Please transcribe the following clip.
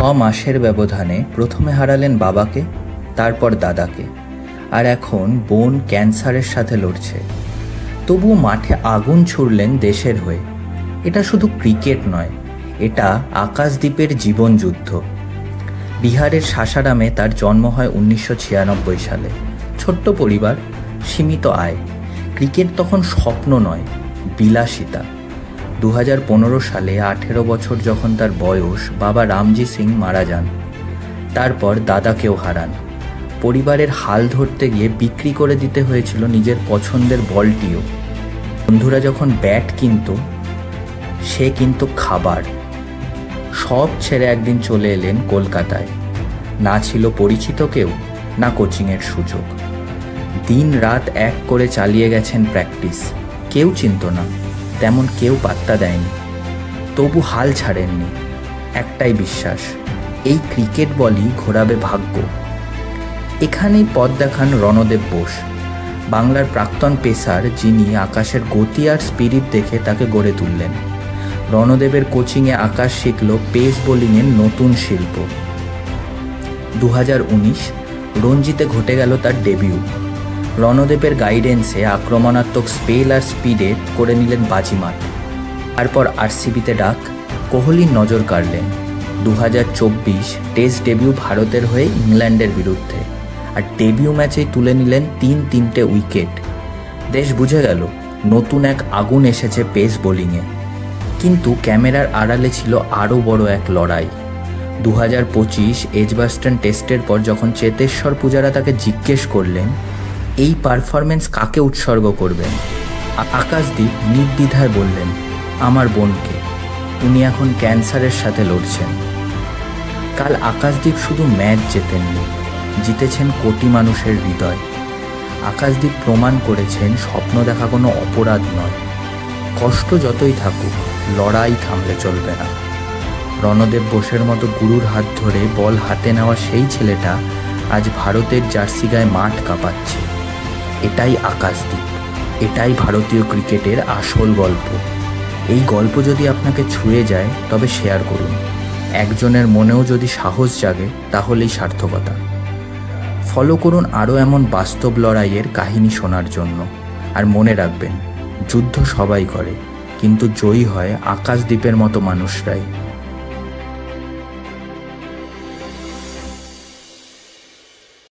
মাসের ব্যবধানে প্রথমে হারালেন বাবাকে, তারপর দাদাকে, আর এখন বোন ক্যান্সারের সাথে লড়ছে। তবুও মাঠে আগুন ছুড়লেন দেশের হয়ে। এটা শুধু ক্রিকেট নয়, এটা আকাশদ্বীপের জীবন যুদ্ধ। বিহারের সাসারামে তার জন্ম হয় 1996 সালে। ছোট্ট পরিবার, সীমিত আয়। ক্রিকেট তখন স্বপ্ন নয়, বিলাসিতা। 2015 সালে 18 বছর যখন তার বয়স, বাবা রামজি সিং মারা যান। তারপর দাদাকেও হারান। পরিবারের হাল ধরতে গিয়ে বিক্রি করে দিতে হয়েছিল নিজের পছন্দের বলটিও। বন্ধুরা যখন ব্যাট কিনত, সে কিন্তু খাবার। সব ছেড়ে একদিন চলে এলেন কলকাতায়। না ছিল পরিচিত কেউ, না কোচিংয়ের সুযোগ। দিন রাত এক করে চালিয়ে গেছেন প্র্যাকটিস। কেউ চিনত না, তেমন কেউ পাত্তা দেয়নি। তবু হাল ছাড়েননি। একটাই বিশ্বাস, এই ক্রিকেট বলই ঘোরাবে ভাগ্য। এখানেই পথ দেখান রণদেব বোস, বাংলার প্রাক্তন পেসার, যিনি আকাশের গতি আর স্পিরিট দেখে তাকে গড়ে তুললেন। রণদেবের কোচিংয়ে আকাশ শিখল পেস বোলিংয়ের নতুন শিল্প। 2019 রঞ্জিতে ঘটে গেল তার ডেবিউ। রণদেবের গাইডেন্সে আক্রমণাত্মক স্পেল আর স্পিডে করে নিলেন বাজিমাত। তারপর আরসিবিতে ডাক, কোহলির নজর কাড়লেন। 2024 টেস্ট ডেবিউ ভারতের হয়ে ইংল্যান্ডের বিরুদ্ধে, আর ডেবিউ ম্যাচেই তুলে নিলেন 3 উইকেট। দেশ বুঝে গেল নতুন এক আগুন এসেছে পেস বোলিংয়ে। কিন্তু ক্যামেরার আড়ালে ছিল আরও বড় এক লড়াই। 2025 এজবাস্টন টেস্টের পর যখন চেতেশ্বর পূজারা তাকে জিজ্ঞেস করলেন এই পারফরমেন্স কাকে উৎসর্গ করবেন, আকাশদ্বীপ নির্দ্বিধায় বললেন, আমার বোনকে। উনি এখন ক্যান্সারের সাথে লড়ছেন। কাল আকাশদ্বীপ শুধু ম্যাচ জেতেননি, জিতেছেন কোটি মানুষের হৃদয়। আকাশদ্বীপ প্রমাণ করেছেন স্বপ্ন দেখা কোনো অপরাধ নয়। কষ্ট যতই থাকুক, লড়াই থামলে চলবে না। রণদেব বোসের মতো গুরুর হাত ধরে বল হাতে নেওয়া সেই ছেলেটা আজ ভারতের জার্সি গায়ে মাঠ কাঁপাচ্ছে। এটাই আকাশদ্বীপ, এটাই ভারতীয় ক্রিকেটের আসল গল্প। এই গল্প যদি আপনাকে ছুঁয়ে যায় তবে শেয়ার করুন। একজনের মনেও যদি সাহস জাগে তাহলেই সার্থকতা। ফলো করুন আরও এমন বাস্তব লড়াইয়ের কাহিনী শোনার জন্য। আর মনে রাখবেন, যুদ্ধ সবাই করে, কিন্তু জয়ী হয় আকাশদ্বীপের মতো মানুষরাই।